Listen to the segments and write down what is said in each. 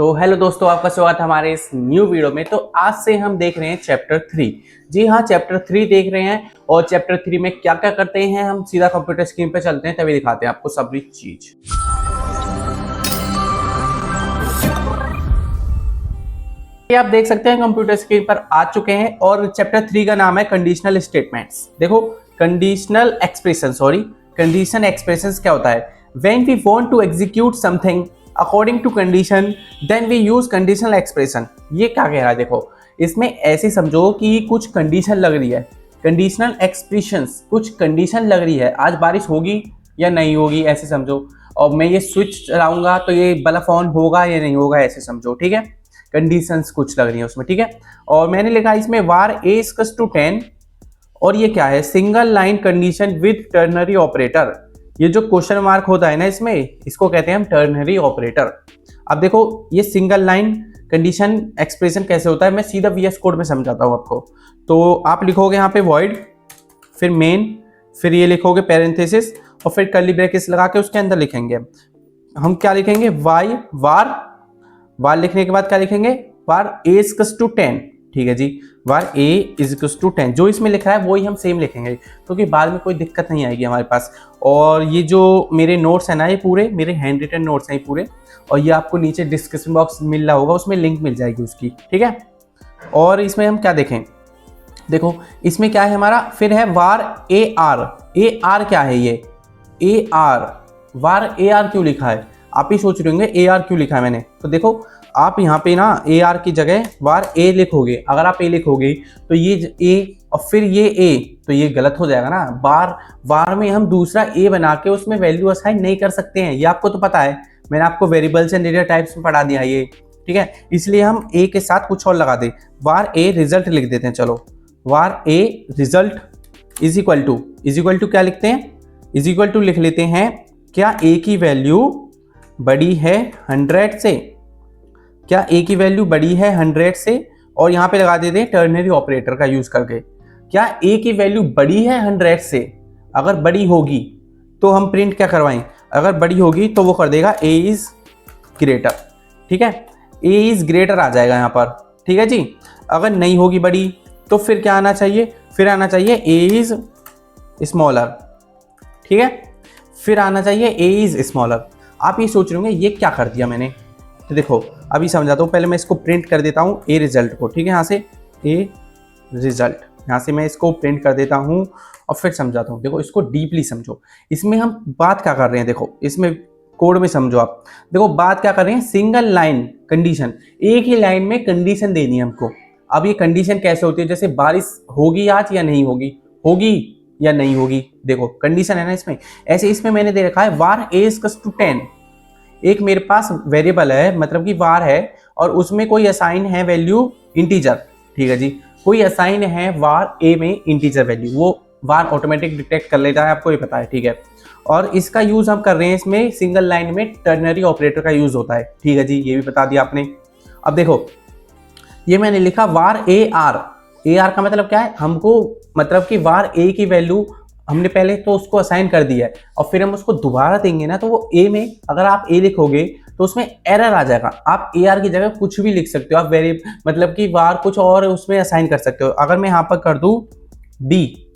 तो हेलो दोस्तों, आपका स्वागत है हमारे इस न्यू वीडियो में। तो आज से हम देख रहे हैं चैप्टर 3। जी हाँ, चैप्टर 3 देख रहे हैं। और चैप्टर 3 में क्या क्या करते हैं, हम सीधा कंप्यूटर स्क्रीन पे चलते हैं, तभी दिखाते हैं आपको सभी चीज। ये आप देख सकते हैं कंप्यूटर स्क्रीन पर आ चुके हैं। और चैप्टर 3 का नाम है कंडीशनल स्टेटमेंट्स। देखो, कंडीशनल एक्सप्रेशन कंडीशन एक्सप्रेशंस क्या होता है? When we want to execute something according to condition then we use conditional expression. ये क्या कह रहा है? देखो, इसमें ऐसे समझो कि कुछ कंडीशन लग रही है, कंडीशनल एक्सप्रेशंस, कुछ कंडीशन लग रही है, आज बारिश होगी या नहीं होगी, ऐसे समझो। और मैं ये स्विच चलाऊंगा तो ये बल्ब ऑन होगा या नहीं होगा, ऐसे समझो। ठीक है, कंडीशंस कुछ लग रही है उसमें। ठीक है, और मैंने लिखा इसमें वार ए इक्वल्स टू 10। और ये क्या है? Single line condition with ternary operator. ये जो क्वेश्चन मार्क होता है ना, इसमें इसको कहते हैं हम टर्नरी ऑपरेटर। अब देखो, ये सिंगल लाइन कंडीशन एक्सप्रेशन कैसे होता है, मैं सीधा वीएस कोड में समझाता हूँ आपको। तो आप लिखोगे यहाँ पे वॉइड, फिर मेन, फिर ये लिखोगे पैरेंथेसिस, और फिर कर्ली ब्रैकेट्स लगा के उसके अंदर लिखेंगे हम क्या लिखेंगे? वार लिखने के बाद क्या लिखेंगे? वार ए इक्वल्स टू 10। ठीक है जी, वार ए इक्वल्स टू 10। जो इसमें लिखा है वही हम सेम लिखेंगे, क्योंकि बाद में कोई दिक्कत नहीं आएगी हमारे पास। और ये जो मेरे नोट्स है ना, ये पूरे मेरे हैंड रिटन नोट्स हैं ये पूरे। और ये आपको नीचे डिस्क्रिप्शन बॉक्स मिल रहा होगा, उसमें लिंक मिल जाएगी उसकी। ठीक है, और इसमें हम क्या देखें? देखो, इसमें क्या है हमारा? फिर है वार ए आर। ए आर क्या है? ये A R, war A R क्यों लिखा है? आप ही सोच रहे होंगे ए आर क्यों लिखा है मैंने। तो देखो, आप यहाँ पे ना ए आर की जगह वार ए लिखोगे। अगर आप ए लिखोगे तो ये ए और फिर ये ए, तो ये गलत हो जाएगा ना। वार में हम दूसरा ए बना के उसमें वैल्यू असाइन नहीं कर सकते हैं, ये आपको तो पता है। मैंने आपको वेरिएबल्स एंड डेटा टाइप्स में पढ़ा दिया ये। ठीक है, इसलिए हम ए के साथ कुछ और लगा दे, वार ए रिजल्ट लिख देते हैं। चलो, var a result is equal to क्या लिखते हैं? इज इक्वल टू लिख लेते हैं, क्या ए की वैल्यू बड़ी है 100 से? क्या ए की वैल्यू बड़ी है 100 से? और यहाँ पे लगा देते हैं टर्नरी ऑपरेटर का यूज करके, क्या ए की वैल्यू बड़ी है 100 से? अगर बड़ी होगी तो हम प्रिंट क्या करवाएं? अगर बड़ी होगी तो वो कर देगा ए इज ग्रेटर। ठीक है, ए इज ग्रेटर आ जाएगा यहाँ पर। ठीक है जी, अगर नहीं होगी बड़ी तो फिर क्या आना चाहिए? फिर आना चाहिए ए इज स्मॉलर। ठीक है, फिर आना चाहिए ए इज स्मॉलर। आप ये सोच रहे होंगे ये क्या कर दिया मैंने। तो देखो, अभी समझाता हूँ। पहले मैं इसको प्रिंट कर देता हूँ, ए रिजल्ट को। ठीक है, यहाँ से ए रिजल्ट, यहाँ से मैं इसको प्रिंट कर देता हूँ और फिर समझाता हूँ। देखो, इसको डीपली समझो। इसमें हम बात क्या कर रहे हैं? देखो, इसमें कोड में समझो आप। देखो, बात क्या कर रहे हैं? सिंगल लाइन कंडीशन, एक ही लाइन में कंडीशन देनी है हमको। अब ये कंडीशन कैसे होती है? जैसे बारिश होगी आज या नहीं होगी, होगी या नहीं होगी। देखो, कंडीशन है ना इसमें। ऐसे इसमें मैंने दे रखा है वार ए इक्वल्स टू 10। एक मेरे पास वेरिएबल है, मतलब कि वार है, और उसमें कोई असाइन है वैल्यू इंटीजर। ठीक है जी, कोई असाइन है वार ए में इंटीजर वैल्यू, वो वार ऑटोमेटिक डिटेक्ट कर लेता है, आपको ये पता है। ठीक है, और इसका यूज हम कर रहे हैं इसमें सिंगल लाइन में टर्नरी ऑपरेटर का यूज होता है। ठीक है जी, ये भी बता दिया आपने। अब देखो, ये मैंने लिखा वार ए आर। ए आर का मतलब क्या है? हमको मतलब कि वार ए की वैल्यू हमने पहले तो उसको असाइन कर दिया है, और फिर हम उसको दोबारा देंगे ना, तो वो ए में अगर आप ए लिखोगे तो उसमें एरर आ जाएगा। आप ए आर की जगह कुछ भी लिख सकते हो, आप मतलब कि वार कुछ और उसमें असाइन कर सकते हो। अगर मैं यहाँ पर कर दूँ बी,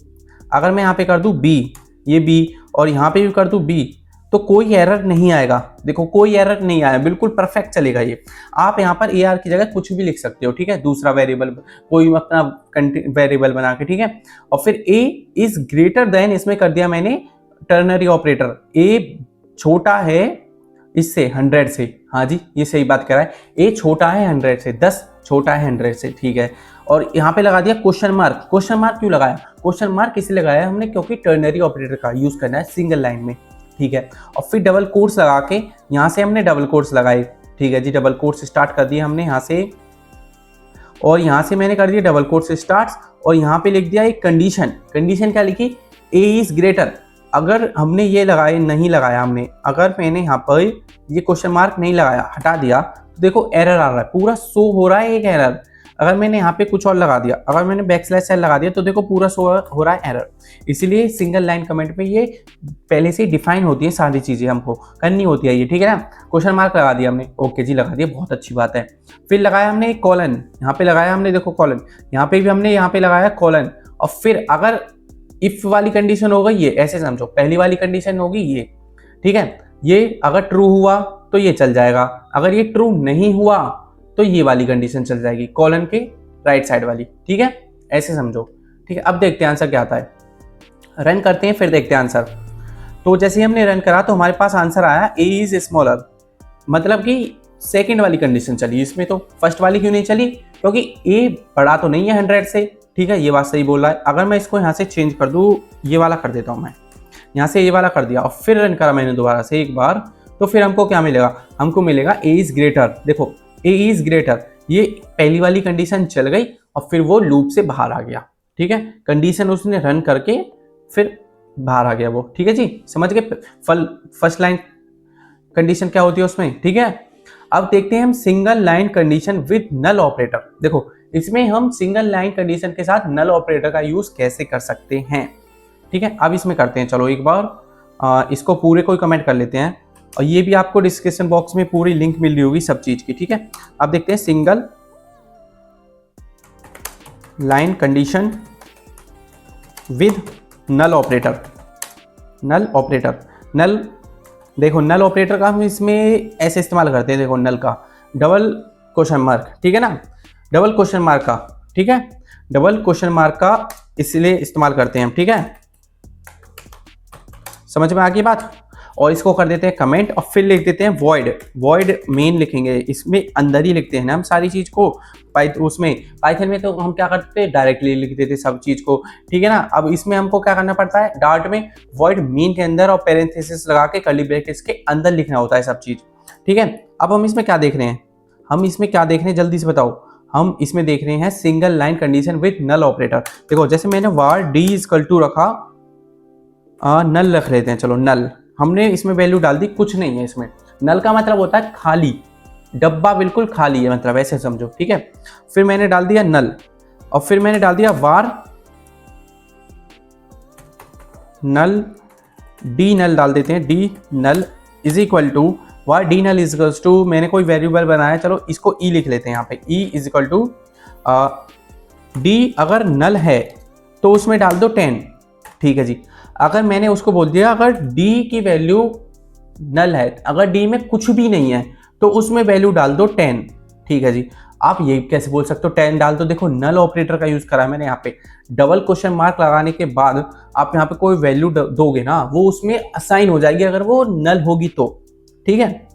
अगर मैं यहाँ पे कर दूँ बी, ये बी, और यहाँ पे भी कर दूँ बी, तो कोई एरर नहीं आएगा। देखो, कोई एरर नहीं आया, बिल्कुल परफेक्ट चलेगा ये। आप यहाँ पर ए आर की जगह कुछ भी लिख सकते हो। ठीक है, दूसरा वेरिएबल, कोई अपना वेरिएबल बना के। ठीक है, और फिर ए इज ग्रेटर देन, इसमें कर दिया मैंने टर्नरी ऑपरेटर। ए छोटा है इससे, 100 से। हाँ जी, ये सही बात कर रहा है। ए छोटा है 100 से, 10 छोटा है 100 से। ठीक है, और यहाँ पे लगा दिया क्वेश्चन मार्क। क्वेश्चन मार्क क्यों लगाया? क्वेश्चन मार्क इसलिए लगाया हमने क्योंकि टर्नरी ऑपरेटर का यूज करना है सिंगल लाइन में। ठीक है, और फिर डबल कोट्स लगा के यहाँ से हमने डबल कोट्स लगाए। ठीक है जी, डबल कोट्स स्टार्ट कर दिए हमने यहाँ से, और यहाँ से मैंने कर दिया डबल कोट्स स्टार्ट, और यहाँ पे लिख दिया एक कंडीशन। कंडीशन क्या लिखी? ए इज ग्रेटर। अगर हमने ये लगाए, नहीं लगाया हमने, अगर मैंने यहाँ पर ये क्वेश्चन मार्क नहीं लगाया, हटा दिया, तो देखो एरर आ रहा है, पूरा शो हो रहा है एक एरर। अगर मैंने यहाँ पे कुछ और लगा दिया, अगर मैंने बैकस्लैश लगा दिया तो देखो पूरा शो हो रहा है एरर। इसीलिए सिंगल लाइन कमेंट में ये पहले से ही डिफाइन होती है, सारी चीज़ें हमको करनी होती है ये, ठीक है ना। क्वेश्चन मार्क लगा दिया हमने, ओके जी लगा दिया, बहुत अच्छी बात है। फिर लगाया हमने एक कॉलन, यहाँ पे लगाया हमने, देखो कॉलन, यहाँ पे भी हमने यहाँ पे लगाया कॉलन। और फिर अगर इफ वाली कंडीशन हो गई ये, ऐसे समझो पहली वाली कंडीशन होगी ये, ठीक है, ये अगर ट्रू हुआ तो ये चल जाएगा, अगर ये ट्रू नहीं हुआ तो ये वाली कंडीशन चल जाएगी, कॉलन के राइट साइड वाली, ठीक है, ऐसे समझो, ठीक है। अब देखते हैं आंसर क्या आता है, रन करते हैं फिर देखते हैं आंसर। तो जैसे ही हमने रन करा तो हमारे पास आंसर आया ए इज स्मॉलर, मतलब कि सेकंड वाली कंडीशन चली, इसमें तो फर्स्ट वाली क्यों नहीं चली, क्योंकि ए बड़ा तो नहीं है 100 से, ठीक है, ये बात सही बोल रहा है। अगर मैं इसको यहाँ से चेंज कर दूँ, ये वाला कर देता हूँ मैं, यहाँ से ये वाला कर दिया और फिर रन करा मैंने दोबारा से एक बार, तो फिर हमको क्या मिलेगा, हमको मिलेगा ए इज ग्रेटर। देखो ए इज ग्रेटर, ये पहली वाली कंडीशन चल गई और फिर वो लूप से बाहर आ गया, ठीक है, कंडीशन उसने रन करके फिर बाहर आ गया वो, ठीक है जी, समझ गए फर्स्ट लाइन कंडीशन क्या होती है उसमें, ठीक है। अब देखते हैं हम single line condition with null operator. देखो इसमें हम सिंगल लाइन कंडीशन के साथ नल ऑपरेटर का यूज कैसे कर सकते हैं, ठीक है। अब इसमें करते हैं, चलो एक बार इसको पूरे को कमेंट कर लेते हैं, और ये भी आपको डिस्क्रिप्शन बॉक्स में पूरी लिंक मिल रही होगी सब चीज की, ठीक है। अब देखते हैं single line condition with null operator. Null operator, null, देखो नल ऑपरेटर का हम इसमें ऐसे इस्तेमाल करते हैं, देखो नल का डबल क्वेश्चन मार्क, ठीक है ना, डबल क्वेश्चन मार्क का, ठीक है, डबल क्वेश्चन मार्क का इसलिए इस्तेमाल करते हैं हम, ठीक है, समझ में आ गई बात। और इसको कर देते हैं कमेंट और फिर लिख देते हैं वॉइड, वॉइड मेन लिखेंगे, इसमें अंदर ही लिखते हैं ना हम सारी चीज को, उसमें पाइथन में तो हम क्या करते हैं डायरेक्टली लिख देते सब चीज को, ठीक है ना। अब इसमें हमको क्या करना पड़ता है, डार्ट में वॉइड मेन के अंदर और पैरेंथेसिस लगा के कर्ली ब्रैकेट्स के अंदर लिखना होता है सब चीज, ठीक है। अब हम इसमें क्या देख रहे हैं, हम इसमें क्या देख रहे हैं जल्दी से बताओ, हम इसमें देख रहे हैं single line condition with null operator. देखो जैसे मैंने var d इक्वल टू रखा, नल रख लेते हैं, चलो नल, हमने इसमें वैल्यू डाल दी, कुछ नहीं है इसमें, नल का मतलब होता है खाली, डब्बा बिल्कुल खाली है, मतलब ऐसे समझो, ठीक है। फिर मैंने डाल दिया नल और फिर मैंने डाल दिया var नल, डी नल डाल देते हैं, D null is equal to var D null is equal to, मैंने कोई वेरिएबल बनाया, चलो इसको ई लिख लेते हैं यहाँ पे, E is equal to D, अगर नल है तो उसमें डाल दो 10, ठीक है जी। अगर मैंने उसको बोल दिया अगर d की वैल्यू नल है, अगर d में कुछ भी नहीं है तो उसमें वैल्यू डाल दो 10, ठीक है जी। आप ये कैसे बोल सकते हो 10 डाल दो, देखो नल ऑपरेटर का यूज करा है मैंने यहाँ पे, डबल क्वेश्चन मार्क लगाने के बाद आप यहाँ पे कोई वैल्यू दोगे ना, वो उसमें असाइन हो जाएगी अगर वो नल होगी तो, ठीक है।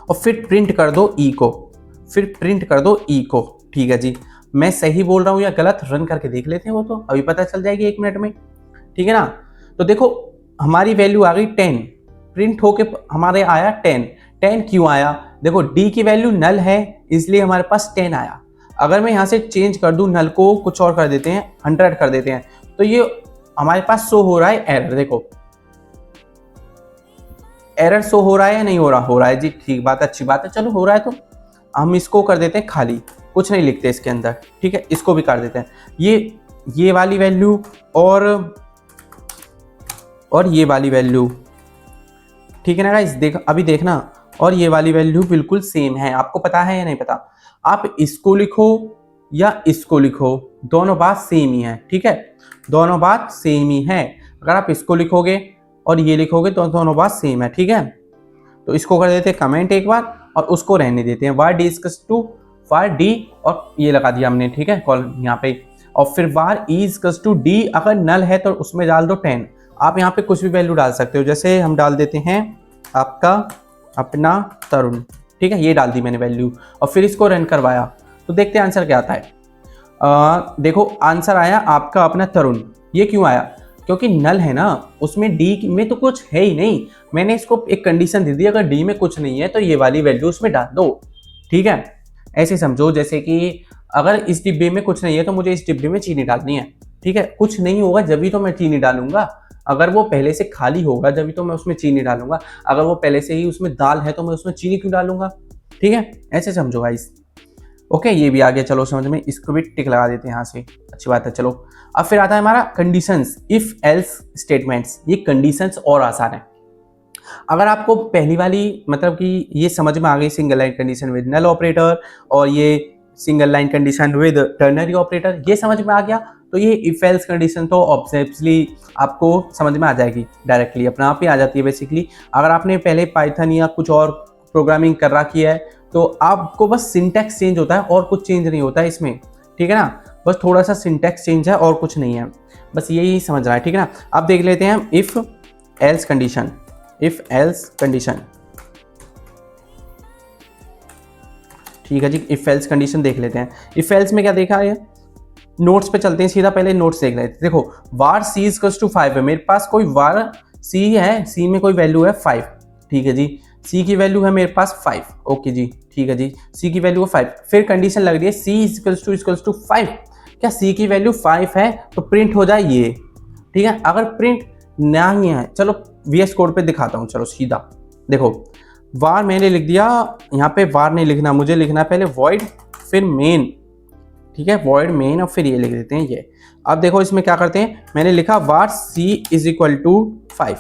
और फिर प्रिंट कर दो ई को, फिर प्रिंट कर दो ई को, ठीक है जी। मैं सही बोल रहा हूँ या गलत, रन करके देख लेते हैं, वो तो अभी पता चल जाएगी 1 मिनट में, ठीक है ना। तो देखो हमारी वैल्यू आ गई 10, प्रिंट होके हमारे आया 10, 10 क्यों आया, देखो d की वैल्यू नल है इसलिए हमारे पास 10 आया। अगर मैं यहाँ से चेंज कर दूं, नल को कुछ और कर देते हैं, 100 कर देते हैं, तो ये हमारे पास शो हो रहा है एरर, देखो एरर शो हो रहा है या नहीं हो रहा, हो रहा है जी, ठीक बात, अच्छी बात है, चलो हो रहा है तो हम इसको कर देते हैं खाली, कुछ नहीं लिखते इसके अंदर, ठीक है। इसको भी कर देते हैं, ये वाली वैल्यू और ये वाली वैल्यू, ठीक है ना गाइस, देख अभी देखना, और ये वाली वैल्यू बिल्कुल सेम है, आपको पता है या नहीं पता, आप इसको लिखो या इसको लिखो, दोनों बात सेम ही है, ठीक है, दोनों बात सेम ही है। अगर आप इसको लिखोगे और ये लिखोगे तो दोनों बात सेम है, ठीक है। तो इसको कर देते हैं कमेंट एक बार और उसको रहने देते हैं, var d equals to var d, और ये लगा दिया हमने, ठीक है, कॉल यहाँ पे, और फिर var e equals to d, अगर नल है तो उसमें डाल दो 10। आप यहाँ पे कुछ भी वैल्यू डाल सकते हो, जैसे हम डाल देते हैं आपका अपना तरुण, ठीक है, ये डाल दी मैंने वैल्यू और फिर इसको रन करवाया, तो देखते हैं आंसर क्या आता है। देखो आंसर आया आपका अपना तरुण, ये क्यों आया, क्योंकि नल है ना, उसमें d में तो कुछ है ही नहीं, मैंने इसको एक कंडीशन दे दी, अगर d में कुछ नहीं है तो ये वाली वैल्यू उसमें डाल दो, ठीक है। ऐसे समझो जैसे कि अगर इस डिब्बे में कुछ नहीं है तो मुझे इस डिब्बे में चीनी डालनी है, ठीक है, कुछ नहीं होगा जब भी तो मैं चीनी डालूंगा, अगर वो पहले से खाली होगा जब भी तो मैं उसमें चीनी डालूंगा, अगर वो पहले से ही उसमें दाल है तो मैं उसमें चीनी क्यों डालूंगा, ठीक है, ऐसे समझो गाइस। ओके, ये भी आ गया, चलो समझ में, इसको भी टिक लगा देते हैं यहाँ से, अच्छी बात है। चलो अब फिर आता है हमारा कंडीशंस, इफ एल्स स्टेटमेंट्स। ये कंडीशंस और आसान है। अगर आपको पहली वाली मतलब कि ये समझ में आ गई, single line condition with null operator और ये single line condition with ternary operator, ये समझ में आ गया, तो ये इफ एल्स कंडीशन तो ऑब्वियसली आपको समझ में आ जाएगी, डायरेक्टली अपने आप ही आ जाती है बेसिकली। अगर आपने पहले पाइथन या कुछ और प्रोग्रामिंग कर रखी है तो आपको बस सिंटैक्स चेंज होता है और कुछ चेंज नहीं होता है इसमें, ठीक है ना, बस थोड़ा सा सिंटैक्स चेंज है और कुछ नहीं है, बस यही समझ रहा है, ठीक है ना। अब देख लेते हैं हम if else condition, if else condition, ठीक है जी, इफ एल्स कंडीशन देख लेते हैं। इफ एल्स में क्या देखा है, नोट्स पे चलते हैं सीधा, पहले नोट्स देख लेते हैं। देखो var c इक्वल्स टू 5 है, मेरे पास कोई var c है, c में कोई वैल्यू है 5, ठीक है जी, c की वैल्यू है मेरे पास 5, ओके जी, ठीक है जी, c की वैल्यू है 5। फिर कंडीशन लग रही है c इक्वल्स टू 5, क्या c की वैल्यू 5 है तो प्रिंट हो जाए ये, ठीक है। अगर प्रिंट नहीं है, चलो VS कोड पे दिखाता हूँ, चलो सीधा देखो, var मैंने लिख दिया, यहाँ पे var नहीं लिखना, मुझे लिखना पहले void फिर main, ठीक है, void main और फिर ये लिख देते हैं ये। अब देखो इसमें क्या करते हैं, मैंने लिखा var c is equal to 5,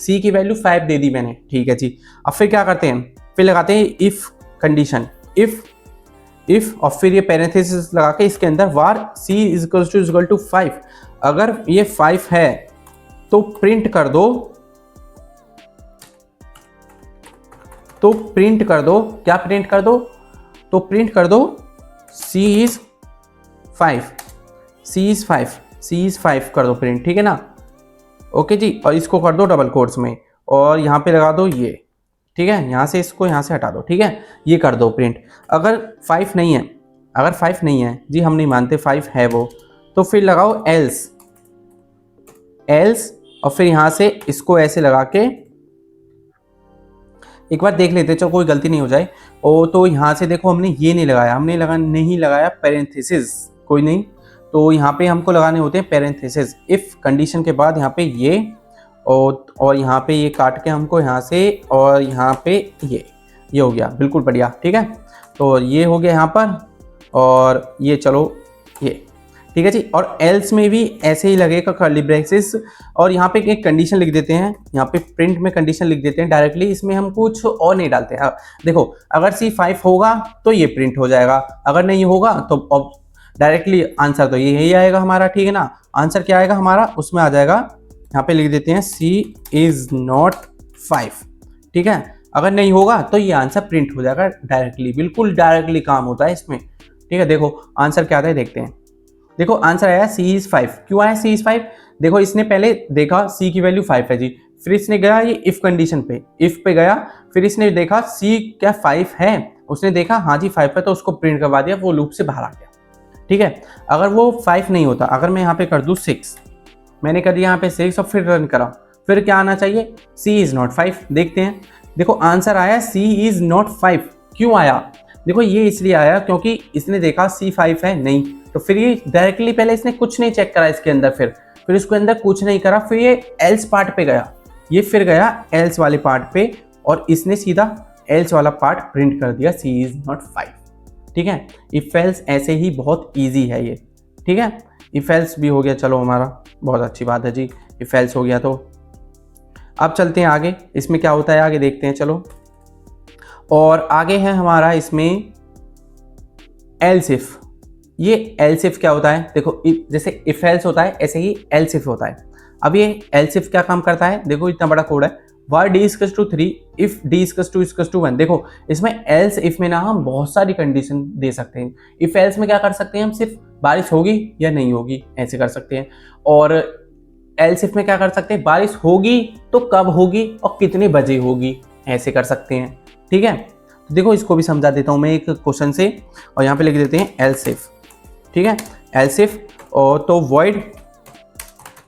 c की वैल्यू 5 दे दी मैंने, ठीक है जी। अब फिर क्या करते हैं, फिर लगाते हैं इफ कंडीशन, इफ और फिर ये पैरेंथेसिस लगा के इसके अंदर var c is equal to 5, अगर ये 5 है तो प्रिंट कर दो, तो प्रिंट कर दो, क्या प्रिंट कर दो, तो प्रिंट कर दो c is 5, c is 5, c is 5 कर दो प्रिंट, ठीक है ना, ओके जी। और इसको कर दो डबल कोट्स में और यहाँ पे लगा दो ये, ठीक है, यहाँ से इसको यहाँ से हटा दो, ठीक है, ये कर दो प्रिंट। अगर 5 नहीं है, अगर 5 नहीं है जी, हम नहीं मानते 5 है वो, तो फिर लगाओ एल्स, एल्स और फिर यहाँ से इसको ऐसे लगा के एक बार देख लेते, चलो कोई गलती नहीं हो जाए। ओ तो यहाँ से देखो हमने ये नहीं लगाया, हमने नहीं लगाया पैरेंथेसिस, कोई नहीं, तो यहाँ पे हमको लगाने होते हैं पैरेंथेसिस, इफ कंडीशन के बाद यहाँ पे ये और यहाँ पे ये काट के हमको यहाँ से और यहाँ पे ये हो गया, बिल्कुल बढ़िया, ठीक है। तो ये हो गया यहाँ पर और ये चलो ये, ठीक है जी। और एल्स में भी ऐसे ही लगेगा कर्ली ब्रेसेस और यहाँ पे एक कंडीशन लिख देते हैं, यहाँ पे प्रिंट में कंडीशन लिख देते हैं डायरेक्टली, इसमें हम कुछ और नहीं डालते हैं। देखो अगर C 5 होगा तो ये प्रिंट हो जाएगा, अगर नहीं होगा तो डायरेक्टली आंसर तो यही आएगा हमारा, ठीक है ना। आंसर क्या आएगा हमारा, उसमें आ जाएगा, यहाँ पे लिख देते हैं C इज नॉट 5, ठीक है। अगर नहीं होगा तो ये आंसर प्रिंट हो जाएगा डायरेक्टली, बिल्कुल डायरेक्टली काम होता है इसमें, ठीक है। देखो आंसर क्या आता है देखते हैं, देखो आंसर आया C इज 5, क्यों आया C इज 5, देखो इसने पहले देखा C की वैल्यू 5 है जी, फिर इसने गया ये इफ कंडीशन पे, इफ पे गया, फिर इसने देखा C क्या 5 है, उसने देखा हाँ जी 5 है, तो उसको प्रिंट करवा दिया, वो लूप से बाहर आ गया, ठीक है। अगर वो 5 नहीं होता, अगर मैं यहाँ पे कर दूँ 6, मैंने कर दिया यहाँ पे 6 और फिर रन करा, फिर क्या आना चाहिए, C इज नॉट 5, देखते हैं। देखो आंसर आया C इज नॉट 5, क्यों आया, देखो ये इसलिए आया क्योंकि इसने देखा C 5 है नहीं, तो फिर ये डायरेक्टली पहले इसने कुछ नहीं चेक करा इसके अंदर, फिर इसके अंदर कुछ नहीं करा, फिर ये एल्स पार्ट पे गया, ये फिर गया एल्स वाले पार्ट पे और इसने सीधा एल्स वाला पार्ट प्रिंट कर दिया C इज नॉट 5, ठीक है। इफ एल्स ऐसे ही बहुत ईजी है ये, ठीक है। इफ एल्स भी हो गया, चलो हमारा बहुत अच्छी बात है जी, इफ एल्स हो गया। तो अब चलते हैं आगे, इसमें क्या होता है आगे देखते हैं, चलो। और आगे है हमारा इसमें एल्स इफ। ये एल्स इफ क्या होता है, देखो जैसे इफ एल्स होता है ऐसे ही एल्स इफ होता है। अब ये एल्स इफ क्या काम करता है, देखो इतना बड़ा कोड है, var d equals to 3 if d equals to 1। देखो इसमें एल्स इफ में ना हम बहुत सारी कंडीशन दे सकते हैं। इफ एल्स में क्या कर सकते हैं हम, सिर्फ बारिश होगी या नहीं होगी ऐसे कर सकते हैं, और एल्स इफ में क्या कर सकते हैं, बारिश होगी तो कब होगी और कितने बजे होगी ऐसे कर सकते हैं, ठीक है। तो देखो इसको भी समझा देता हूँ मैं एक क्वेश्चन से, और यहाँ पे लिख देते हैं एल्स इफ, ठीक है, एल्स इफ। और तो void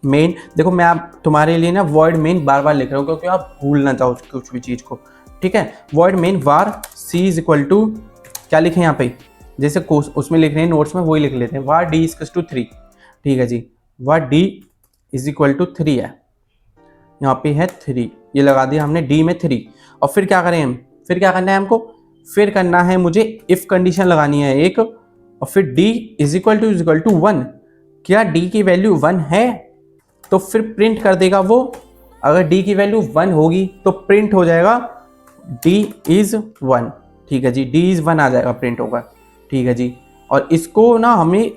मेन, देखो मैं आप तुम्हारे लिए ना void मेन बार बार लिख रहा हूँ क्योंकि आप भूल ना जाओ कुछ भी चीज़ को, ठीक है। void main var c is equal to क्या लिखे यहाँ पे, जैसे उसमें लिख रहे हैं नोट्स में वही लिख लेते हैं, var d इक्वल्स टू 3, ठीक है जी, var d is equal to 3 है, यहाँ पे है 3, ये लगा दिया हमने d में 3। और फिर क्या करें हम, फिर क्या करना है हमको, फिर करना है मुझे इफ कंडीशन लगानी है एक, और फिर d इज इक्वल टू 1। क्या d की वैल्यू 1 है तो फिर प्रिंट कर देगा वो। अगर d की वैल्यू 1 होगी तो प्रिंट हो जाएगा d इज 1। ठीक है जी, d इज 1 आ जाएगा, प्रिंट होगा। ठीक है जी, और इसको ना हमें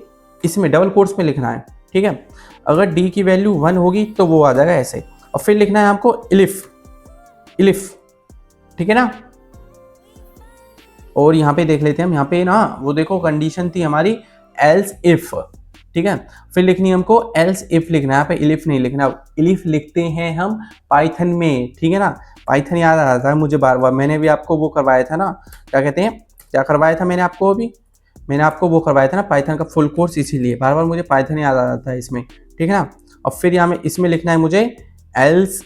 इसमें डबल कोट्स में लिखना है। ठीक है, अगर d की वैल्यू 1 होगी तो वो आ जाएगा ऐसे, और फिर लिखना है आपको इलिफ। ठीक है ना, और यहाँ पे देख लेते हैं हम, यहाँ पे ना वो देखो कंडीशन थी हमारी एल्स इफ। ठीक है, फिर लिखनी है हमको एल्स इफ लिखना है, यहाँ पे इलिफ नहीं लिखना। इलिफ लिखते हैं हम पाइथन में। ठीक है ना, पाइथन याद आ रहा है मुझे बार बार, मैंने भी आपको वो करवाया था ना, क्या कहते हैं, क्या करवाया था मैंने आपको अभी, मैंने आपको वो करवाया था ना पाइथन का फुल कोर्स, इसीलिए बार बार मुझे पाइथन याद आ रहा था इसमें। ठीक है ना, और फिर यहाँ में इसमें लिखना है मुझे एल्स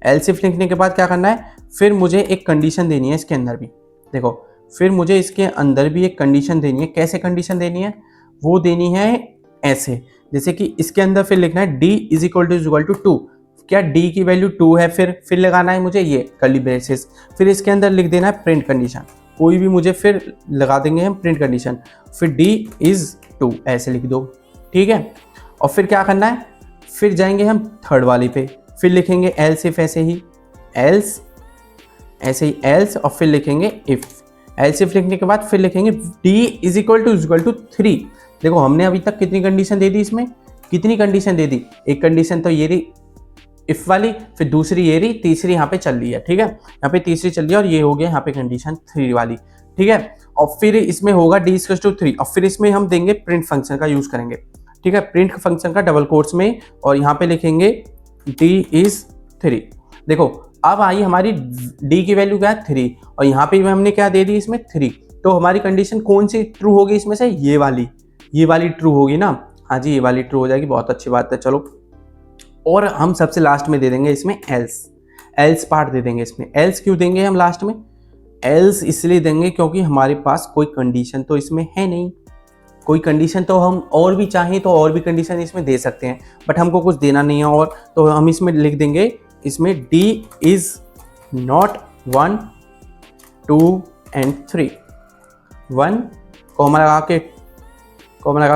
इफ लिखने के बाद क्या करना है, फिर मुझे एक कंडीशन देनी है इसके अंदर भी। देखो, फिर मुझे इसके अंदर भी एक कंडीशन देनी है। कैसे कंडीशन देनी है, वो देनी है ऐसे, जैसे कि इसके अंदर फिर लिखना है d इज इक्वल टू 2। क्या d की वैल्यू 2 है, फिर लगाना है मुझे ये कर्ली ब्रेसेस, फिर इसके अंदर लिख देना है प्रिंट कंडीशन, कोई भी मुझे फिर लगा देंगे हम प्रिंट कंडीशन, फिर d इज 2 ऐसे लिख दो। ठीक है, और फिर क्या करना है, फिर जाएंगे हम थर्ड वाली पे, फिर लिखेंगे एल्स इफ, ऐसे ही एल्स, और फिर लिखेंगे इफ। एल्स इफ लिखने के बाद फिर लिखेंगे d इज इक्वल टू 3। देखो हमने अभी तक कितनी कंडीशन दे दी इसमें, कितनी कंडीशन दे दी, एक कंडीशन तो ये रही इफ वाली, फिर दूसरी ये रही, तीसरी यहाँ पे चल रही है। ठीक है, यहाँ पे तीसरी चल रही है, और ये हो गया यहाँ पे कंडीशन 3 वाली। ठीक है, और फिर इसमें होगा d इज टू 3, और फिर इसमें हम देंगे प्रिंट फंक्शन का यूज करेंगे। ठीक है, प्रिंट फंक्शन का डबल कोट्स में, और यहाँ पे लिखेंगे d इज 3। देखो अब आई हमारी d की वैल्यू क्या है 3, और यहाँ पे भी हमने क्या दे दी इसमें 3, तो हमारी कंडीशन कौन सी ट्रू होगी इसमें से, ये वाली ट्रू होगी ना। हाँ जी, ये वाली ट्रू हो जाएगी, बहुत अच्छी बात है। चलो, और हम सबसे लास्ट में दे देंगे इसमें एल्स पार्ट दे देंगे इसमें। एल्स क्यों देंगे हम लास्ट में, एल्स इसलिए देंगे क्योंकि हमारे पास कोई कंडीशन तो इसमें है नहीं, कोई कंडीशन तो हम और भी चाहें तो और भी कंडीशन इसमें दे सकते हैं, बट हमको कुछ देना नहीं है, और तो हम इसमें लिख देंगे इसमें d is not 1 2 and 3, 1 comma लगा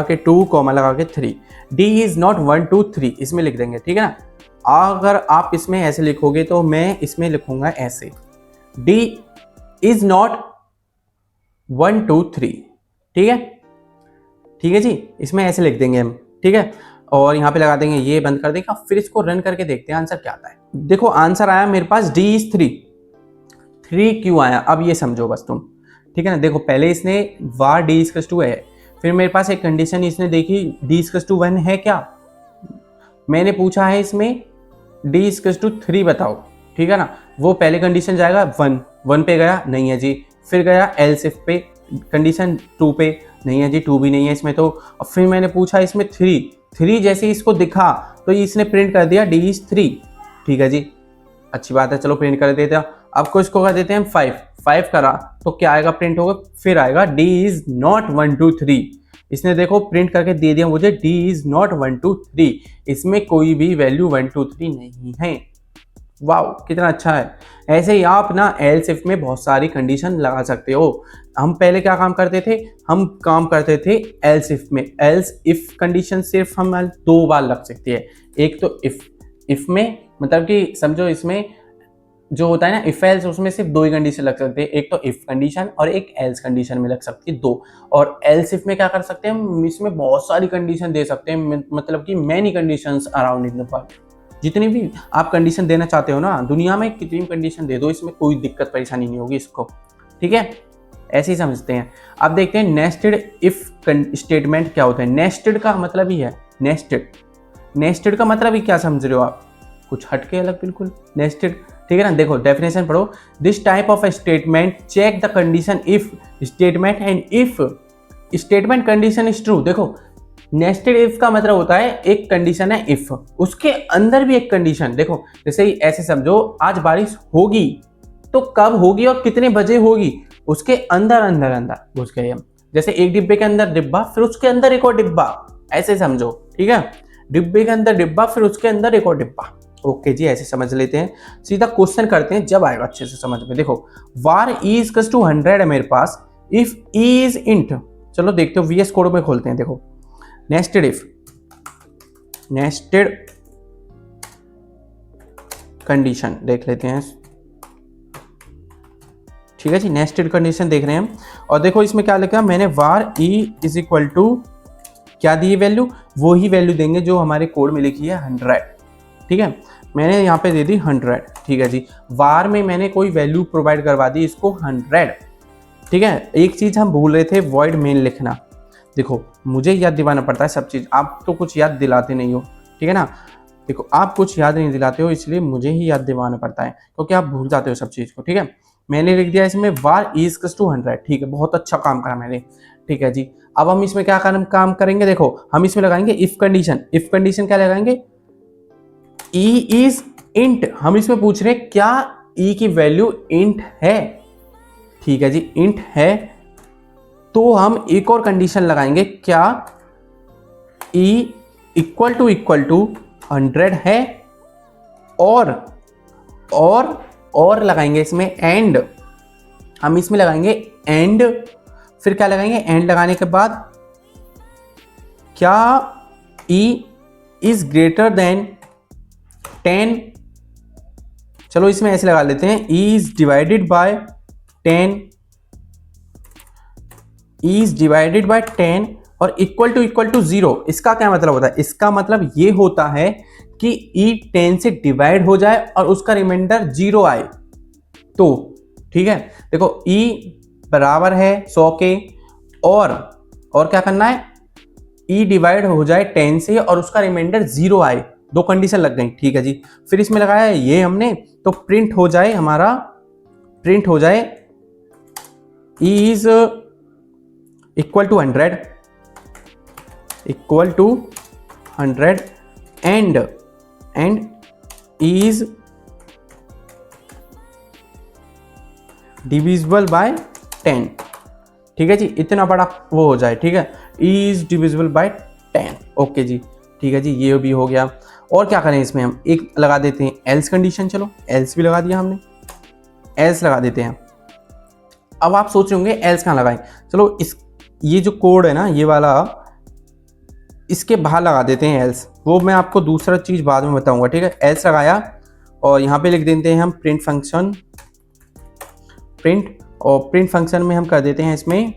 के 2 कॉमा लगा के 3, d इज नॉट 1 2 3 इसमें लिख देंगे। ठीक है ना, अगर आप इसमें ऐसे लिखोगे तो मैं इसमें लिखूंगा ऐसे, d इज नॉट 1 2 3। ठीक है जी, इसमें ऐसे लिख देंगे हम। ठीक है, और यहाँ पे लगा देंगे, ये बंद कर देगा, फिर इसको रन करके देखते हैं आंसर क्या आता है। देखो आंसर आया मेरे पास d इज 3 क्यों आया, अब ये समझो बस तुम। ठीक है ना, देखो पहले इसने var d इज टू है, फिर मेरे पास एक कंडीशन इसने देखी d इज टू 1 है क्या, मैंने पूछा है इसमें d इज टू 3 बताओ। ठीक है ना, वो पहले कंडीशन जाएगा 1 पे गया, नहीं है जी, फिर गया एल्स इफ पे, कंडीशन 2 पे, नहीं है जी, 2 भी नहीं है इसमें तो। और फिर मैंने पूछा इसमें 3 जैसे इसको दिखा तो इसने प्रिंट कर दिया d इज 3। ठीक है जी, अच्छी बात है, चलो प्रिंट कर देते हैं। अब को इसको कर देते हैं 5 करा तो क्या आएगा, प्रिंट होगा, फिर आएगा d इज नॉट 1 2 3। इसने देखो प्रिंट करके दे दिया मुझे d इज नॉट 1 2 3, इसमें कोई भी वैल्यू 1 2 3 नहीं है। वाओ, कितना अच्छा है। ऐसे ही आप ना एल्स इफ में बहुत सारी कंडीशन लगा सकते हो। हम पहले क्या काम करते थे, हम काम करते थे एल्स इफ में। एल्स इफ कंडीशन सिर्फ हम 2 बार लग सकती है, एक तो इफ में, मतलब कि समझो इसमें जो होता है ना इफ एल्स, उसमें सिर्फ 2 ही कंडीशन लग सकते हैं, एक तो इफ कंडीशन और एक एल्स कंडीशन में लग सकती है 2। और एल्स इफ में क्या कर सकते हैं हम, इसमें बहुत सारी कंडीशन दे सकते हैं, मतलब कि many conditions around in the world, जितनी भी आप कंडीशन देना चाहते हो ना दुनिया में, कितनी भी कंडीशन दे दो, इसमें कोई दिक्कत परेशानी नहीं होगी इसको। ठीक है, ऐसे ही समझते हैं। अब देखते हैं नेस्टेड इफ स्टेटमेंट क्या होता है। नेस्टेड का मतलब ही है नेस्टेड का मतलब ही क्या समझ रहे हो आप, कुछ हटके अलग बिल्कुल, नेस्टेड। ठीक है ना, देखो डेफिनेशन पढ़ो, this type of statement check the condition if statement and if statement condition is true. देखो नेस्टेड इफ का मतलब होता है एक कंडीशन है इफ, उसके अंदर भी एक कंडीशन। देखो जैसे ही ऐसे समझो, आज बारिश होगी तो कब होगी और कितने बजे होगी, उसके अंदर अंदर अंदर घुस गए हम। जैसे एक डिब्बे के अंदर डिब्बा, फिर उसके अंदर एक और डिब्बा, ऐसे समझो। ठीक है, डिब्बे के अंदर डिब्बा, फिर उसके अंदर एक और डिब्बा, ओके जी, ऐसे समझ लेते हैं। सीधा क्वेश्चन करते हैं, जब आएगा अच्छे से समझ में। देखो var e इज टू 100 है मेरे पास, इफ e इज इंट। चलो देखते हो, VS कोड में खोलते हैं। देखो नेस्टेड इफ, नेस्टेड कंडीशन देख लेते हैं। ठीक है जी, नेस्टेड कंडीशन देख रहे हैं हम। और देखो इसमें क्या लिखा, मैंने var e is equal to क्या दी वैल्यू, वो ही वैल्यू देंगे जो हमारे कोड में लिखी है 100। ठीक है, मैंने यहाँ पे दे दी 100। ठीक है जी, var में मैंने कोई वैल्यू प्रोवाइड करवा दी इसको 100। ठीक है, एक चीज़ हम भूल रहे थे, वॉइड मेन लिखना। देखो मुझे याद दिलाना पड़ता है सब चीज़, आप तो कुछ याद दिलाते नहीं हो। ठीक है ना, देखो आप कुछ याद नहीं दिलाते हो, इसलिए मुझे ही याद दिलाना पड़ता है, क्योंकि आप भूल जाते हो सब चीज़ को। ठीक है, मैंने लिख दिया इसमें var इज टू 100। ठीक है, बहुत अच्छा काम करा मैंने। ठीक है जी, अब हम इसमें क्या काम करेंगे, देखो हम इसमें लगाएंगे इफ कंडीशन। इफ कंडीशन क्या लगाएंगे, e इज इंट। हम इसमें पूछ रहे हैं क्या e की वैल्यू इंट है। ठीक है जी, इंट है, तो हम एक और कंडीशन लगाएंगे, क्या e इक्वल टू 100 है, और लगाएंगे इसमें एंड। हम इसमें लगाएंगे एंड, फिर क्या लगाएंगे, एंड लगाने के बाद क्या e इज ग्रेटर देन 10। चलो इसमें ऐसे लगा लेते हैं, e is divided by 10, e is divided by 10 और इक्वल टू 0। इसका क्या मतलब होता है, इसका मतलब ये होता है कि e 10 से डिवाइड हो जाए और उसका रिमाइंडर 0 आए तो। ठीक है, देखो e बराबर है 100 के, और क्या करना है, e डिवाइड हो जाए 10 से और उसका रिमाइंडर 0 आए। दो कंडीशन लग गई। ठीक है जी, फिर इसमें लगाया ये हमने, तो प्रिंट हो जाए हमारा, प्रिंट हो जाए e is equal to 100 and e is divisible by 10। ठीक है जी, इतना बड़ा वो हो जाए। ठीक है, e is divisible by 10। Okay जी, ठीक है जी, ये भी हो गया। और क्या करें इसमें, हम एक लगा देते हैं एल्स कंडीशन। चलो एल्स भी लगा दिया हमने, एल्स लगा देते हैं। अब आप सोच रहे होंगे एल्स कहाँ लगाएं। चलो ये जो कोड है ना, ये वाला, इसके बाहर लगा देते हैं एल्स। वो मैं आपको दूसरा चीज़ बाद में बताऊंगा। ठीक है, एल्स लगाया और यहाँ पे लिख देते हैं हम प्रिंट फंक्शन, प्रिंट, और प्रिंट फंक्शन में हम कर देते हैं इसमें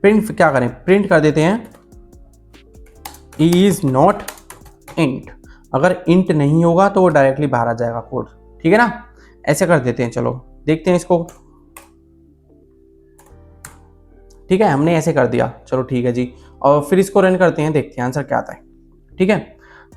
प्रिंट, क्या करें, प्रिंट कर देते हैं e इज नॉट इंट। अगर इंट नहीं होगा तो वो डायरेक्टली बाहर आ जाएगा कोड। ठीक है ना, ऐसे कर देते हैं। चलो देखते हैं इसको। ठीक है, हमने ऐसे कर दिया। चलो ठीक है जी, और फिर इसको रन करते हैं, देखते हैं आंसर क्या आता है। ठीक है,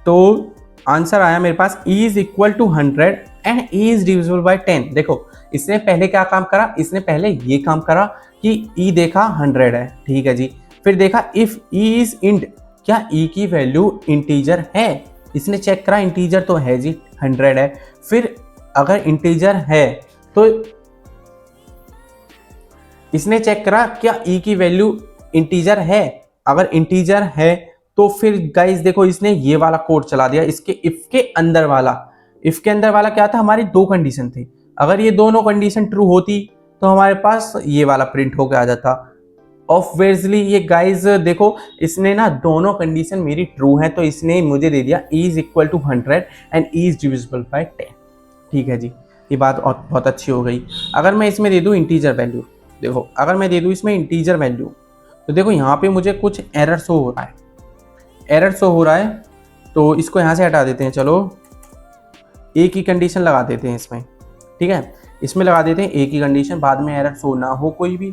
तो आंसर आया मेरे पास e is equal to 100 and e is divisible by 10। देखो इसने पहले क्या काम करा, इसने पहले ये काम करा कि e देखा 100 है। ठीक है जी, फिर देखा इफ e इज इंट, क्या e की वैल्यू इंटीजर है। इसने चेक करा इंटीजर तो है जी, 100 है। फिर अगर इंटीजर है तो इसने चेक करा क्या e की वैल्यू इंटीजर है। अगर इंटीजर है तो फिर गाइस देखो इसने ये वाला कोड चला दिया, इसके इफ के अंदर वाला। इफ के अंदर वाला क्या था, हमारी दो कंडीशन थी। अगर ये दोनों कंडीशन ट्रू होती तो हमारे पास ये वाला प्रिंट होकर आ जाता। ऑब्वियसली ये गाइस देखो, इसने ना दोनों कंडीशन मेरी ट्रू है, तो इसने मुझे दे दिया e is equal to 100 and e is divisible by 10। ठीक है जी, ये बात बहुत अच्छी हो गई। अगर मैं इसमें दे दूं इंटीजर वैल्यू, देखो अगर मैं दे दूं इसमें इंटीजर वैल्यू, तो देखो यहाँ पे मुझे कुछ एरर शो हो रहा है, एरर शो हो रहा है। तो इसको यहाँ से हटा देते हैं। चलो एक ही कंडीशन लगा देते हैं इसमें। ठीक है, इसमें लगा देते हैं एक ही कंडीशन, बाद में एरर शो ना हो कोई भी।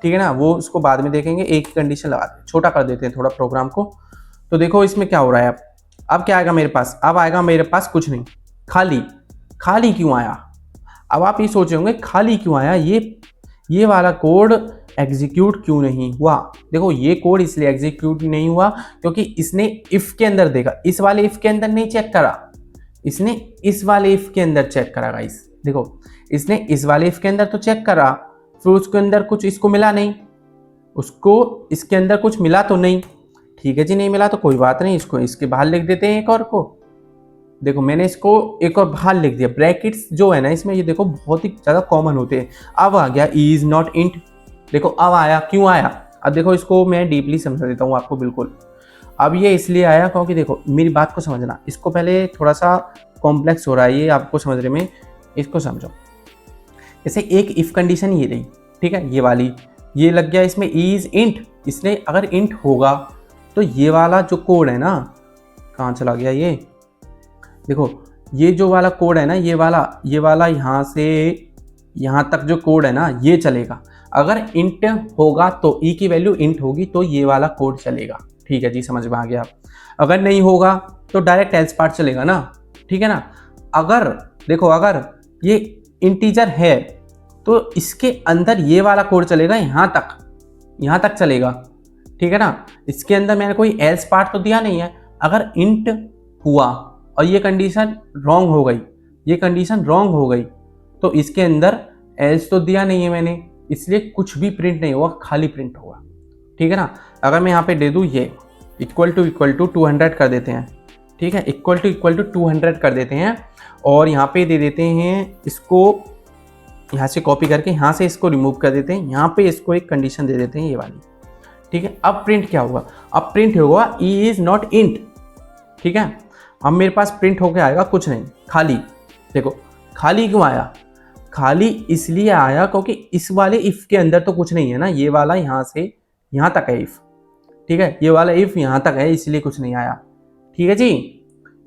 ठीक है ना, वो उसको बाद में देखेंगे। एक ही कंडीशन लगा देते हैं, छोटा कर देते हैं थोड़ा प्रोग्राम को। तो देखो इसमें क्या हो रहा है। अब क्या आएगा मेरे पास, अब आएगा मेरे पास कुछ नहीं, खाली। खाली क्यों आया, अब आप ये सोच रहे होंगे खाली क्यों आया, ये वाला कोड एग्जीक्यूट क्यों नहीं हुआ। देखो ये कोड इसलिए एग्जीक्यूट नहीं हुआ क्योंकि इसने इफ के अंदर देखा, इस वाले इफ के अंदर नहीं चेक करा, इसने इस वाले इफ के अंदर चेक करा गाइस। देखो इसने इस वाले इफ के अंदर तो चेक करा, फिर उसके अंदर कुछ इसको मिला नहीं, उसको इसके अंदर कुछ मिला तो नहीं। ठीक है जी, नहीं मिला तो कोई बात नहीं, इसको इसके बाहर लिख देते हैं एक और को। देखो मैंने इसको एक और बाहर लिख दिया। ब्रैकेट्स जो है ना इसमें, ये देखो बहुत ही ज़्यादा कॉमन होते हैं। अब आ गया इज नॉट इंट। देखो अब आया, क्यों आया? अब देखो इसको मैं डीपली समझा देता हूँ आपको बिल्कुल। अब ये इसलिए आया क्योंकि देखो मेरी बात को समझना, इसको पहले थोड़ा सा कॉम्प्लेक्स हो रहा है ये आपको समझने में, इसको समझो। जैसे एक इफ कंडीशन ये रही, ठीक है, ये वाली, ये लग गया इसमें इज इंट। इसने अगर इंट होगा तो ये वाला जो कोड है ना, कहाँ चला गया ये, देखो ये जो वाला कोड है ना, ये वाला यहाँ से यहाँ तक जो कोड है ना ये चलेगा। अगर इंट होगा तो ई की वैल्यू इंट होगी तो ये वाला कोड चलेगा। ठीक है जी, समझ में आ गया। अगर नहीं होगा तो डायरेक्ट एल्स पार्ट चलेगा ना, ठीक है ना। अगर देखो अगर ये इंटीजर है तो इसके अंदर ये वाला कोड चलेगा, यहाँ तक चलेगा, ठीक है ना। इसके अंदर मैंने कोई एल्स पार्ट तो दिया नहीं है। अगर इंट हुआ और ये कंडीशन रॉन्ग हो गई, तो इसके अंदर एल्स तो दिया नहीं है मैंने, इसलिए कुछ भी प्रिंट नहीं होगा, खाली प्रिंट होगा, ठीक है ना। अगर मैं यहाँ पे दे दूँ ये इक्वल टू 200 कर देते हैं, ठीक है, इक्वल टू 200 कर देते हैं, और यहाँ पे दे देते हैं इसको, यहाँ से कॉपी करके यहाँ से इसको रिमूव कर देते हैं, यहाँ पे इसको एक कंडीशन दे देते हैं ये वाली, ठीक है। अब प्रिंट क्या होगा? अब प्रिंट होगा ई इज नॉट इंट, ठीक है। अब मेरे पास प्रिंट होके आएगा कुछ नहीं, खाली। देखो खाली क्यों आया? खाली इसलिए आया क्योंकि इस वाले इफ के अंदर तो कुछ नहीं है ना, ये वाला यहाँ से यहाँ तक है इफ, ठीक है, ये वाला इफ यहाँ तक है, इसलिए कुछ नहीं आया, ठीक है जी।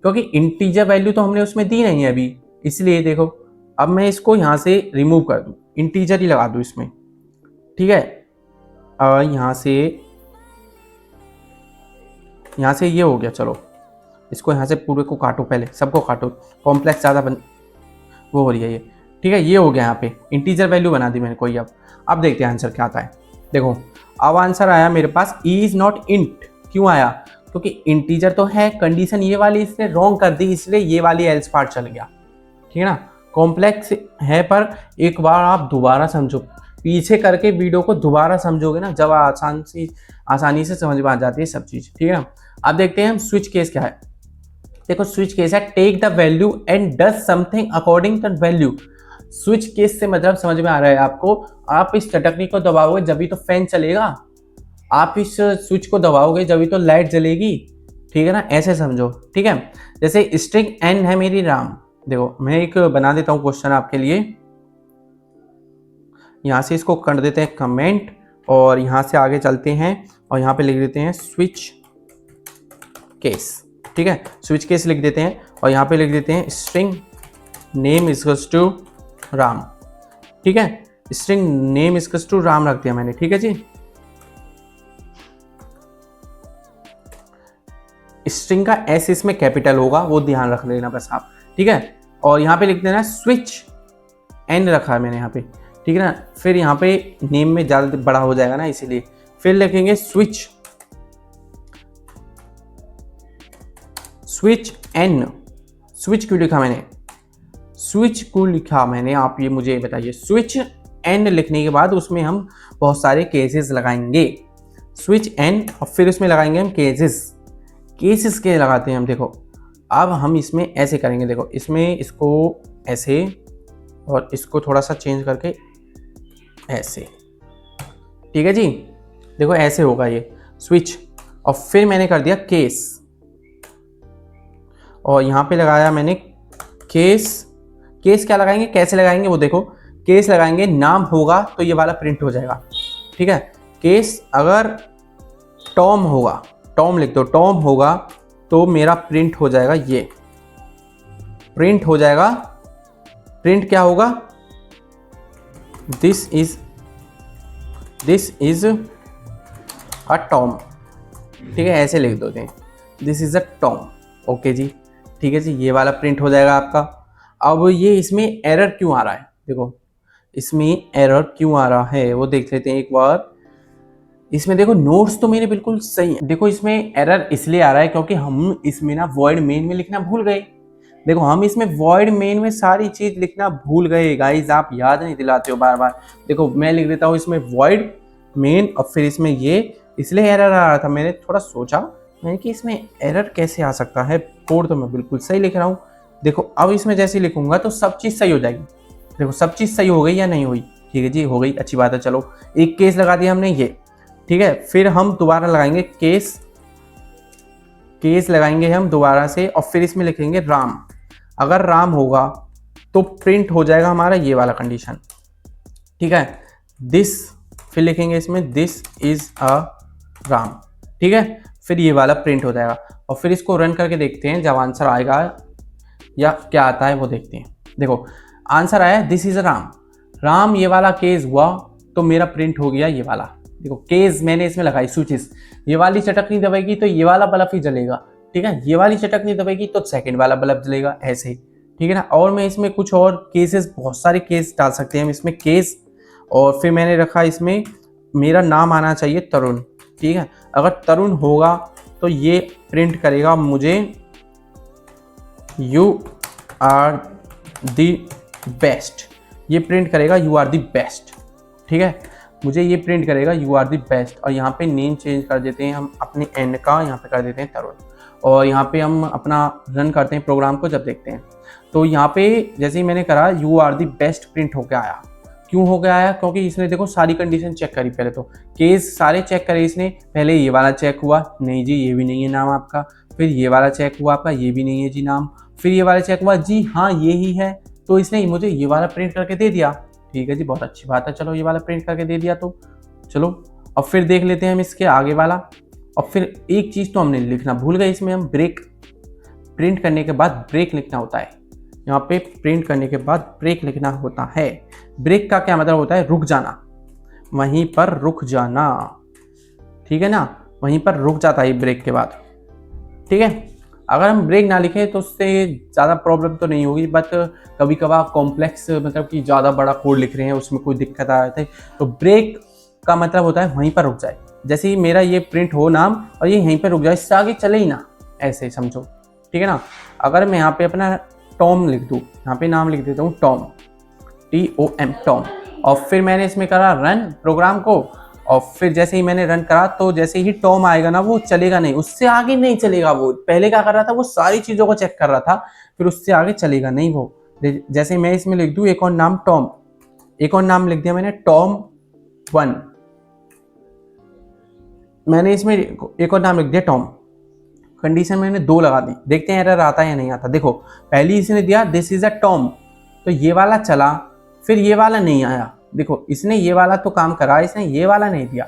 क्योंकि इंटीजर वैल्यू तो हमने उसमें दी नहीं है अभी, इसलिए देखो अब मैं इसको यहाँ से रिमूव कर दूँ, इंटीजर ही लगा दूँ इसमें, ठीक है। यहाँ से ये हो गया, चलो इसको यहाँ से पूरे को काटो, पहले सबको काटो, कॉम्प्लेक्स ज़्यादा वो हो रही है ये, ठीक है। ये हो गया, यहाँ पे इंटीजर वैल्यू बना दी मैंने कोई। अब देखते हैं आंसर क्या आता है। देखो अब आंसर आया मेरे पास इज नॉट इंट। क्यों आया? क्योंकि इंटीजर तो है, कंडीशन ये वाली इसने रॉन्ग कर दी, इसलिए ये वाली एल्स पार्ट चल गया, ठीक है ना। कॉम्प्लेक्स है पर एक बार आप दोबारा समझो, पीछे करके वीडियो को दोबारा समझोगे ना, जब आसानी से समझ में आ जाती है सब चीज़, ठीक है ना। अब देखते हैं हम स्विच केस क्या है। देखो स्विच केस है take the value and does something according to value. Switch case से मतलब समझ में आ रहा है आपको, आप इस चटकनी को दबाओगे जब भी तो फैन चलेगा, आप इस स्विच को दबाओगे जब भी तो लाइट जलेगी, ठीक है ना, ऐसे समझो, ठीक है। जैसे स्ट्रिंग एन है मेरी राम। देखो मैं एक बना देता हूँ क्वेश्चन आपके लिए, यहाँ से इसको कर देते हैं कमेंट, और यहाँ से आगे चलते हैं और यहाँ पे लिख देते हैं स्विच केस, ठीक है। स्विच केस लिख देते हैं और यहाँ पे लिख देते हैं string name equals to Ram, ठीक है। String name equals to Ram रख दिया मैंने, ठीक है जी। स्ट्रिंग का एस इसमें कैपिटल होगा, वो ध्यान रख लेना बस आप, ठीक है। और यहाँ पे लिख देना स्विच एन रखा है मैंने यहाँ पे, ठीक है ना। फिर यहाँ पे नेम में ज़्यादा बड़ा हो जाएगा ना, इसीलिए फिर लिखेंगे स्विच एन। स्विच क्यों लिखा मैंने? स्विच क्यों लिखा मैंने, आप ये मुझे बताइए। स्विच एन लिखने के बाद उसमें हम बहुत सारे केसेस लगाएंगे, स्विच एन, और फिर उसमें लगाएंगे हम केसेस के लगाते हैं हम। देखो अब हम इसमें ऐसे करेंगे, देखो इसमें इसको ऐसे और इसको थोड़ा सा चेंज करके ऐसे, ठीक है जी। देखो ऐसे होगा ये स्विच, और फिर मैंने कर दिया केस, और यहाँ पे लगाया मैंने केस क्या लगाएंगे, कैसे लगाएंगे वो देखो, केस लगाएंगे, नाम होगा तो ये वाला प्रिंट हो जाएगा, ठीक है। केस अगर टॉम होगा, टॉम लिख दो, टॉम होगा तो मेरा प्रिंट हो जाएगा, ये प्रिंट हो जाएगा। प्रिंट क्या होगा? दिस इज अ टॉम, ठीक है, ऐसे लिख दो, this is a tom, okay जी, ठीक है जी। ये वाला प्रिंट हो जाएगा आपका। अब ये इसमें एरर क्यों आ रहा है? देखो इसमें एरर क्यों आ रहा है वो देख लेते हैं एक बार। इसमें देखो नोट्स तो मेरे बिल्कुल सही है। देखो इसमें एरर इसलिए आ रहा है क्योंकि हम इसमें ना वॉइड मेन में लिखना भूल गए। देखो हम इसमें वॉइड मेन में सारी चीज लिखना भूल गए गाइज, आप याद नहीं दिलाते हो बार बार। देखो मैं लिख देता हूँ इसमें वॉइड मेन, और फिर इसमें ये इसलिए एरर आ रहा था। मैंने थोड़ा सोचा, मैंने कि इसमें एरर कैसे आ सकता है, कोड तो मैं बिल्कुल सही लिख रहा हूँ। देखो अब इसमें जैसे लिखूंगा तो सब चीज़ सही हो जाएगी। देखो सब चीज़ सही हो गई या नहीं हुई, ठीक है जी हो गई, अच्छी बात है। चलो एक केस लगा दिया हमने ये, ठीक है। फिर हम दोबारा लगाएंगे केस लगाएंगे हम दोबारा से, और फिर इसमें लिखेंगे राम। अगर राम होगा तो प्रिंट हो जाएगा हमारा ये वाला कंडीशन, ठीक है। दिस, फिर लिखेंगे इसमें दिस इज अ राम, ठीक है। फिर ये वाला प्रिंट हो जाएगा, और फिर इसको रन करके देखते हैं जब आंसर आएगा या क्या आता है वो देखते हैं। देखो आंसर आया दिस इज अ राम, राम ये वाला केस हुआ तो मेरा प्रिंट हो गया ये वाला। देखो केस मैंने इसमें लगाई स्विचेस, ये वाली चटक नहीं दबेगी तो ये वाला बल्ब ही जलेगा, ठीक है। ये वाली चटक नहीं दबेगी तो सेकंड वाला बल्ब जलेगा, ऐसे ही, ठीक है ना। और मैं इसमें कुछ और केसेस, बहुत सारे केस डाल सकते हैं हम इसमें केस। और फिर मैंने रखा इसमें मेरा नाम आना चाहिए तरुण, ठीक है। अगर तरुण होगा तो ये प्रिंट करेगा मुझे यू आर द बेस्ट, ये प्रिंट करेगा यू आर द बेस्ट, ठीक है। मुझे ये प्रिंट करेगा यू आर द बेस्ट। और यहाँ पे नेम चेंज कर देते हैं हम अपने एंड का, यहाँ पे कर देते हैं तरुण। और यहाँ पे हम अपना रन करते हैं प्रोग्राम को, जब देखते हैं तो यहाँ पे जैसे ही मैंने करा you are the best print होकर आया। क्यों हो गया आया, क्योंकि इसने देखो सारी कंडीशन चेक करी। पहले तो केस सारे चेक करे इसने, पहले ये वाला चेक हुआ, नहीं जी ये भी नहीं है नाम आपका। फिर ये वाला चेक हुआ आपका, ये भी नहीं है जी नाम। फिर ये वाला चेक हुआ, जी हाँ ये ही है, तो इसने मुझे ये वाला प्रिंट करके दे दिया, ठीक है जी बहुत अच्छी बात है। चलो ये वाला प्रिंट करके दे दिया तो चलो अब फिर देख लेते हैं हम इसके आगे वाला। और फिर एक चीज़ तो हमने लिखना भूल गए, इसमें हम ब्रेक, प्रिंट करने के बाद ब्रेक लिखना होता है। यहाँ पे प्रिंट करने के बाद ब्रेक लिखना होता है। ब्रेक का क्या मतलब होता है, रुक जाना, वहीं पर रुक जाना, ठीक है ना, वहीं पर रुक जाता है ब्रेक के बाद, ठीक है। अगर हम ब्रेक ना लिखें तो उससे ज़्यादा प्रॉब्लम तो नहीं होगी, बट कभी कभार कॉम्प्लेक्स मतलब कि ज़्यादा बड़ा कोड लिख रहे हैं उसमें कोई दिक्कत आ जाती है, तो ब्रेक का मतलब होता है वहीं पर रुक जाए। जैसे ही मेरा ये प्रिंट हो नाम और ये यहीं पर रुक जाए, इससे आगे चले ही ना, ऐसे समझो, ठीक है ना। अगर मैं यहाँ पे अपना टॉम लिख दूँ, यहाँ पे नाम लिख देता हूँ टॉम, TOM टॉम, और फिर मैंने इसमें करा रन प्रोग्राम को, और फिर जैसे ही मैंने रन करा तो जैसे ही टॉम आएगा ना वो चलेगा नहीं, उससे आगे नहीं चलेगा। वो पहले क्या कर रहा था, वो सारी चीज़ों को चेक कर रहा था, फिर उससे आगे चलेगा नहीं वो। जैसे मैं इसमें लिख दूँ एक और नाम टॉम, एक और नाम लिख दिया मैंने Tom1, मैंने इसमें एक और नाम लिख दिया टॉम, कंडीशन मैंने 2 लगा दी, देखते हैं एरर आता है या नहीं आता। देखो पहली इसने दिया दिस इज अ टॉम, तो ये वाला चला, फिर ये वाला नहीं आया। देखो इसने ये वाला तो काम करा, इसने ये वाला नहीं दिया,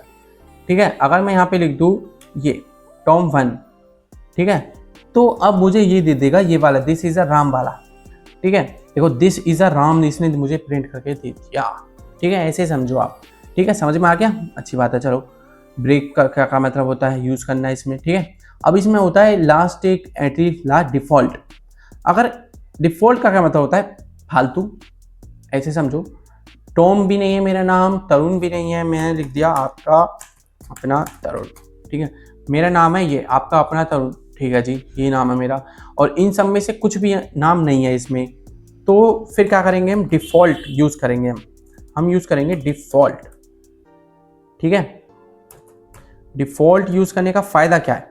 ठीक है। अगर मैं यहाँ पे लिख दूँ ये Tom1, ठीक है, तो अब मुझे ये दे देगा ये वाला दिस इज अ राम वाला, ठीक है। देखो दिस इज अ राम इसने मुझे प्रिंट करके दे दिया, ठीक है, ऐसे समझो आप, ठीक है, समझ में आ गया, अच्छी बात है। चलो ब्रेक का क्या मतलब होता है, यूज़ करना है इसमें, ठीक है। अब इसमें होता है लास्ट एक एटलीस्ट लास्ट डिफ़ॉल्ट। अगर डिफ़ॉल्ट का क्या मतलब होता है, फालतू, ऐसे समझो। टॉम भी नहीं है मेरा नाम, तरुण भी नहीं है, मैंने लिख दिया आपका अपना तरुण, ठीक है। मेरा नाम है ये आपका अपना तरुण, ठीक है जी, ये नाम है मेरा, और इन सब में से कुछ भी नाम नहीं है इसमें, तो फिर क्या करेंगे हम, डिफ़ॉल्ट यूज़ करेंगे हम यूज़ करेंगे डिफ़ॉल्ट, ठीक है। डिफ़ॉल्ट यूज़ करने का फ़ायदा क्या है,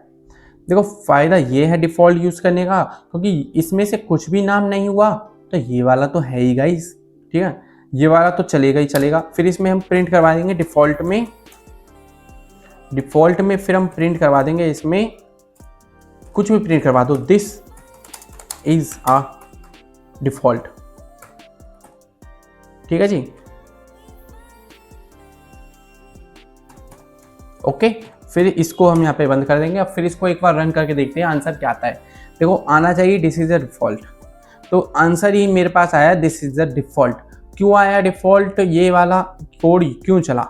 देखो फ़ायदा ये है डिफ़ॉल्ट यूज़ करने का, क्योंकि इसमें से कुछ भी नाम नहीं हुआ तो ये वाला तो है ही गाइस, ठीक है, ये वाला तो चलेगा ही चलेगा। फिर इसमें हम प्रिंट करवा देंगे डिफ़ॉल्ट में फिर हम प्रिंट करवा देंगे, इसमें कुछ भी प्रिंट करवा दो, दिस इज़ अ डिफ़ॉल्ट, ठीक है जी, ओके। फिर इसको हम यहाँ पे बंद कर देंगे। अब फिर इसको एक बार रन करके देखते हैं आंसर क्या आता है। देखो आना चाहिए दिस इज अ डिफ़ॉल्ट, तो आंसर ही मेरे पास आया दिस इज अ डिफ़ॉल्ट। क्यों आया डिफ़ॉल्ट, ये वाला कोड क्यों चला,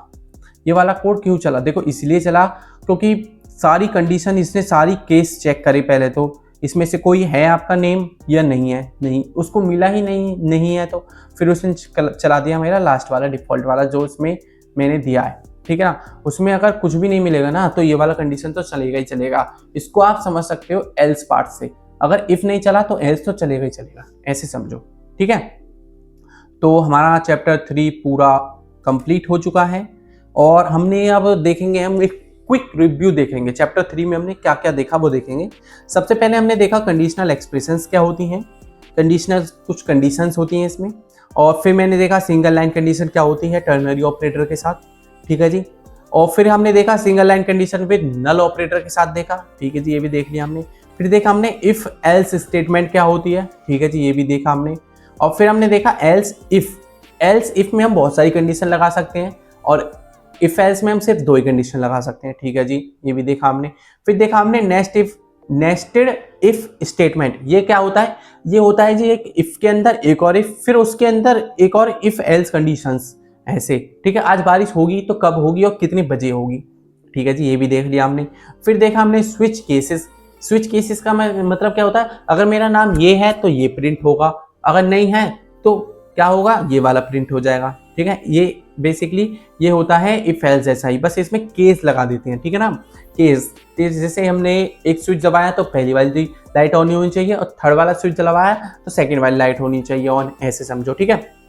ये वाला कोड क्यों चला, देखो इसलिए चला क्योंकि सारी कंडीशन इसने सारी केस चेक करे। पहले तो इसमें से कोई है आपका नेम या नहीं है, नहीं, उसको मिला ही नहीं है, तो फिर उसने चला दिया मेरा लास्ट वाला डिफ़ॉल्ट वाला जो इसमें मैंने दिया है, ठीक है ना। उसमें अगर कुछ भी नहीं मिलेगा ना तो ये वाला कंडीशन तो चलेगा ही चलेगा। इसको आप समझ सकते हो एल्स पार्ट से, अगर इफ नहीं चला तो एल्स तो चलेगा ही चलेगा, ऐसे समझो, ठीक है। तो हमारा चैप्टर 3 पूरा कंप्लीट हो चुका है, और हमने अब देखेंगे हम एक क्विक रिव्यू देखेंगे। चैप्टर 3 में हमने क्या क्या देखा वो देखेंगे। सबसे पहले हमने देखा कंडीशनल एक्सप्रेशंस क्या होती हैं, कंडीशनल कुछ कंडीशंस होती हैं इसमें, और फिर मैंने देखा सिंगल लाइन कंडीशन क्या होती है टर्नरी ऑपरेटर के साथ, ठीक है जी। और फिर हमने देखा single line condition with null operator के साथ देखा, ठीक है जी, ये भी देख लिया हमने। फिर देखा हमने इफ एल्स स्टेटमेंट क्या होती है, ठीक है जी, ये भी देखा हमने। और फिर हमने देखा एल्स इफ में हम बहुत सारी कंडीशन लगा सकते हैं, और इफ एल्स में हम सिर्फ 2 ही कंडीशन लगा सकते हैं, ठीक है जी, ये भी देखा हमने। फिर देखा हमने नेस्टेड इफ स्टेटमेंट, ये क्या होता है, ये होता है जी एक इफ के अंदर एक और इफ, फिर उसके अंदर एक और इफ एल्स कंडीशंस, ऐसे, ठीक है। आज बारिश होगी तो कब होगी और कितने बजे होगी, ठीक है जी, ये भी देख लिया हमने। फिर देखा हमने स्विच केसेस का मतलब क्या होता है, अगर मेरा नाम ये है तो ये प्रिंट होगा, अगर नहीं है तो क्या होगा, ये वाला प्रिंट हो जाएगा, ठीक है। ये बेसिकली ये होता है इफ एल्स जैसा ही, बस इसमें केस लगा देते हैं, ठीक है ना। केस जैसे हमने एक स्विच दबाया तो पहली वाली लाइट ऑन होनी चाहिए, और थर्ड वाला स्विच दबाया तो सेकंड वाली लाइट होनी चाहिए ऑन, ऐसे समझो, ठीक है।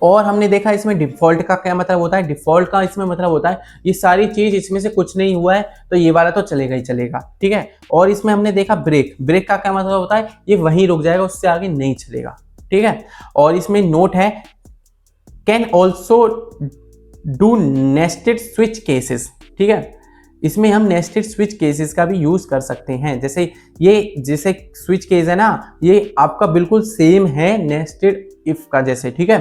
और हमने देखा इसमें डिफॉल्ट का क्या मतलब होता है, डिफॉल्ट का इसमें मतलब होता है ये सारी चीज इसमें से कुछ नहीं हुआ है तो ये वाला तो चलेगा ही चलेगा, ठीक है। और इसमें हमने देखा ब्रेक का क्या मतलब होता है, ये वहीं रुक जाएगा, उससे आगे नहीं चलेगा, ठीक है। और इसमें नोट है can also do nested switch cases, ठीक है। इसमें हम नेस्टेड स्विच केसेस का भी यूज कर सकते हैं, जैसे स्विच केस है ना, ये आपका बिल्कुल सेम है नेस्टेड इफ का जैसे, ठीक है।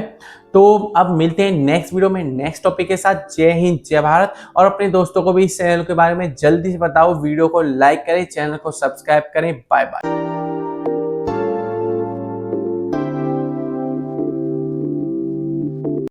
तो अब मिलते हैं नेक्स्ट वीडियो में नेक्स्ट टॉपिक के साथ। जय हिंद, जय भारत, और अपने दोस्तों को भी इस चैनल के बारे में जल्दी से बताओ, वीडियो को लाइक करें, चैनल को सब्सक्राइब करें। Bye bye.